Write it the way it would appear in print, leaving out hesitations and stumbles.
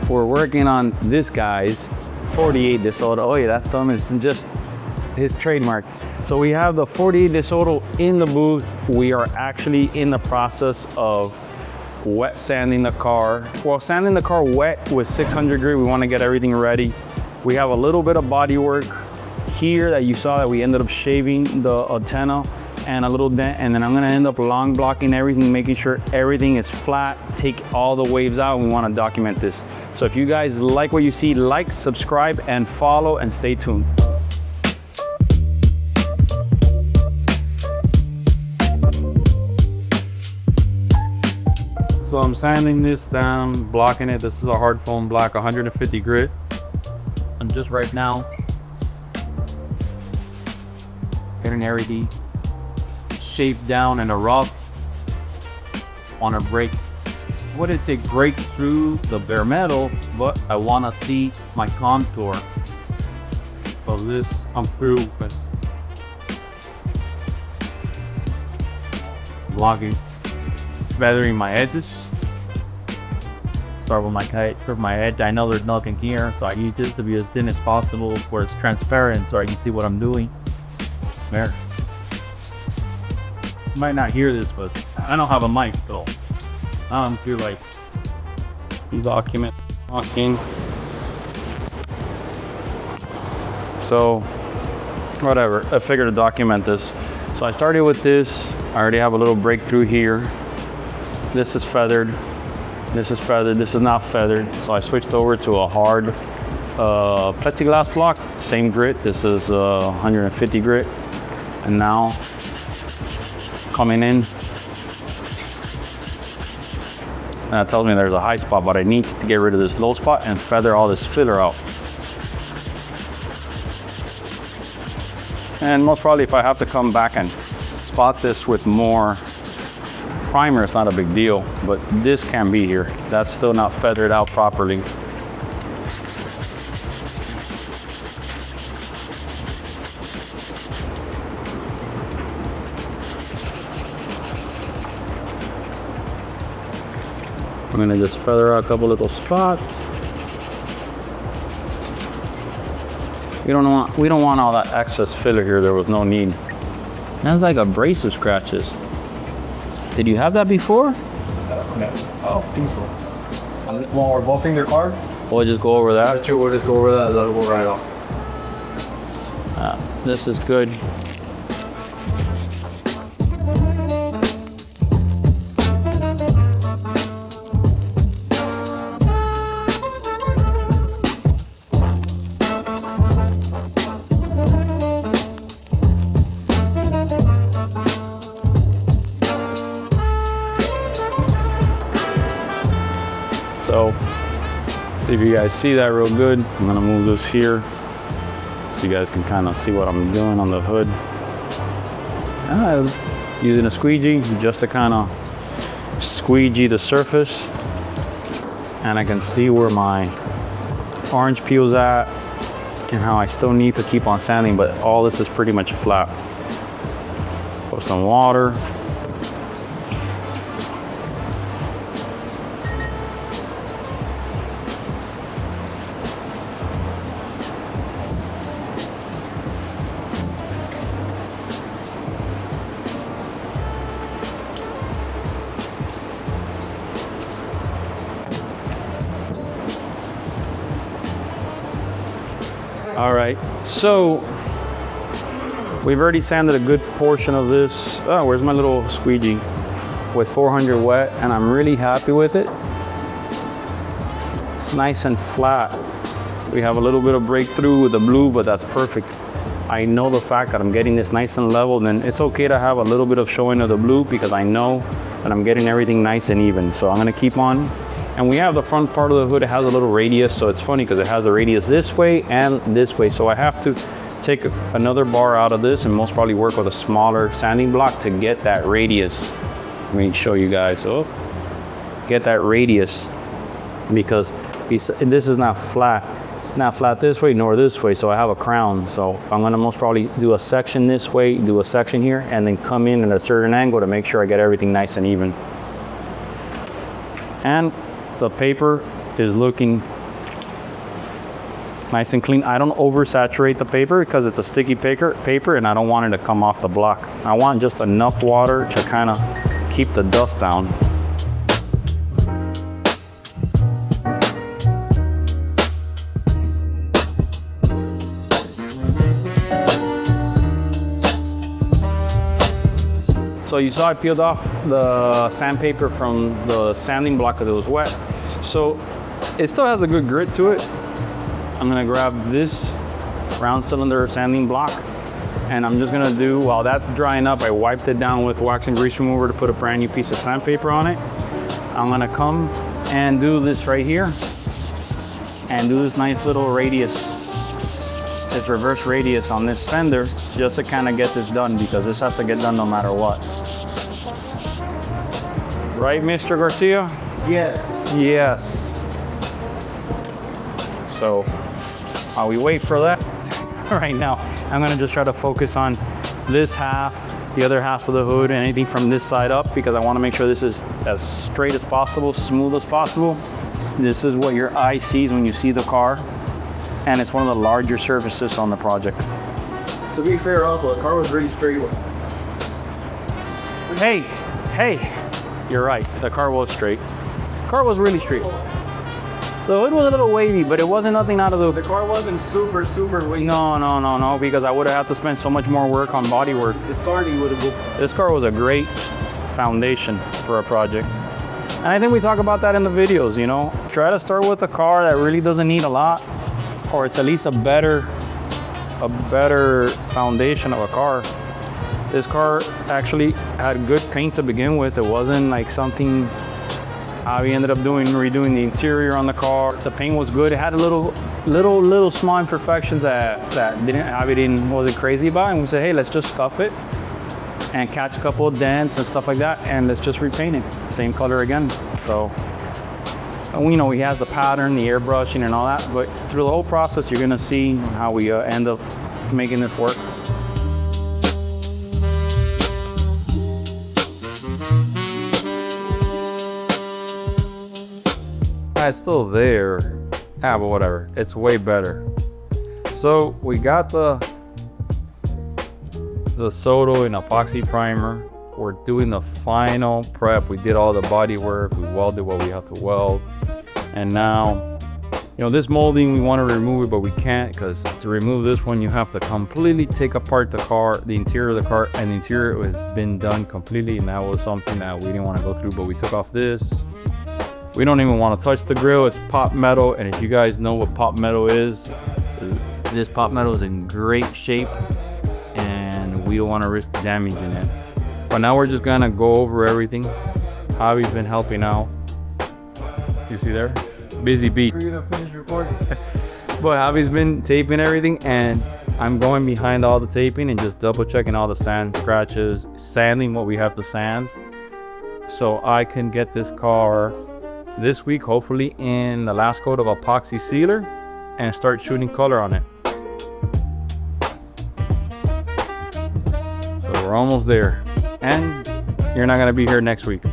we're working on this guy's 48 DeSoto. Oh yeah, that thumb is just his trademark. So we have the 48 DeSoto in the booth. We are actually in the process of wet sanding the car. Well, sanding the car wet with 600 grit. We want to get everything ready. We have a little bit of body work here that you saw that we ended up shaving the antenna and a little dent, and then I'm gonna end up long blocking everything, making sure everything is flat, take all the waves out. We wanna document this. So if you guys like what you see, like, subscribe, and follow, and stay tuned. So I'm sanding this down, blocking it. This is a hard foam block, 150 grit. And just right now, getting everything shaped down in a rough on a break. What it take breaks through the bare metal, but I want to see my contour of this on purpose. Blocking, feathering my edges. Start with my kite, curve my edge. I know there's nothing here, so I need this to be as thin as possible where it's transparent so I can see what I'm doing. There. You might not hear this, but I don't have a mic though. I don't feel like document talking. So whatever, I figured to document this. So I started with this. I already have a little breakthrough here. This is feathered. This is feathered. This is not feathered. So I switched over to a hard plexiglass block. Same grit. This is 150 grit. And now coming in, that tells me there's a high spot, but I need to get rid of this low spot and feather all this filler out. And most probably if I have to come back and spot this with more primer, it's not a big deal, but this can be here. That's still not feathered out properly. I'm gonna just feather out a couple little spots. We don't want all that excess filler here. There was no need. That's like abrasive scratches. Did you have that before? No. Oh, I think so. When we're buffing their car, We'll just go over that. we'll just go over that. That'll go right off. This is good. So, see if you guys see that real good. I'm gonna move this here so you guys can kind of see what I'm doing on the hood. Using a squeegee just to kind of squeegee the surface. And I can see where my orange peel's at and how I still need to keep on sanding, but all this is pretty much flat. Put some water. All right, so we've already sanded a good portion of this. Oh, where's my little squeegee? With 400 wet, and I'm really happy with it. It's nice and flat. We have a little bit of breakthrough with the blue, but that's perfect. I know the fact that I'm getting this nice and level, then it's okay to have a little bit of showing of the blue because I know that I'm getting everything nice and even. So I'm gonna keep on. And we have the front part of the hood, it has a little radius, so it's funny because it has a radius this way and this way. So I have to take another bar out of this and most probably work with a smaller sanding block to get that radius. Let me show you guys. Oh, get that radius because this is not flat. It's not flat this way nor this way, so I have a crown. So I'm gonna most probably do a section this way, do a section here, and then come in at a certain angle to make sure I get everything nice and even. And the paper is looking nice and clean. I don't oversaturate the paper because it's a sticky paper and I don't want it to come off the block. I want just enough water to kind of keep the dust down. So you saw I peeled off the sandpaper from the sanding block because it was wet. So it still has a good grit to it. I'm gonna grab this round cylinder sanding block and I'm just gonna do, while that's drying up, I wiped it down with wax and grease remover to put a brand new piece of sandpaper on it. I'm gonna come and do this right here and do this nice little radius, this reverse radius on this fender just to kind of get this done because this has to get done no matter what. Right, Mr. Garcia? Yes. Yes. So while we wait for that, right now, I'm gonna just try to focus on this half, the other half of the hood, and anything from this side up because I wanna make sure this is as straight as possible, smooth as possible. This is what your eye sees when you see the car, and it's one of the larger surfaces on the project. To be fair also, the car was really straight. Hey, you're right, the car was straight. The car was really straight. The hood was a little wavy, but it wasn't nothing out of the... The car wasn't super wavy. No, because I would have had to spend so much more work on body work. The starting would have been... This car was a great foundation for a project. And I think we talk about that in the videos, you know? Try to start with a car that really doesn't need a lot, or it's at least a better foundation of a car. This car actually had good paint to begin with. It wasn't like something... we ended up redoing the interior on the car. The paint was good. It had a little small imperfections that wasn't crazy about, and we said, hey, let's just scuff it and catch a couple of dents and stuff like that, and let's just repaint it. Same color again. So, you know, he has the pattern, the airbrushing and all that, but through the whole process, you're gonna see how we end up making this work. It's still there, but whatever, it's way better. So we got the DeSoto and epoxy primer. We're doing the final prep. We did all the body work, we welded what we have to weld, and now, you know, this molding, we want to remove it, but we can't, because to remove this one, you have to completely take apart the car, the interior of the car, and the interior has been done completely, and that was something that we didn't want to go through, but we took off this. We don't even want to touch the grill. It's pop metal, and if you guys know what pop metal is, this pop metal is in great shape, and we don't want to risk damaging it. But now we're just gonna go over everything. Javi's been helping out. You see there? Busy bee. We're gonna finish recording. But Javi's been taping everything, and I'm going behind all the taping and just double checking all the sand scratches, sanding what we have to sand, so I can get this car this week, hopefully, in the last coat of epoxy sealer and start shooting color on it. So we're almost there, and you're not gonna be here next week.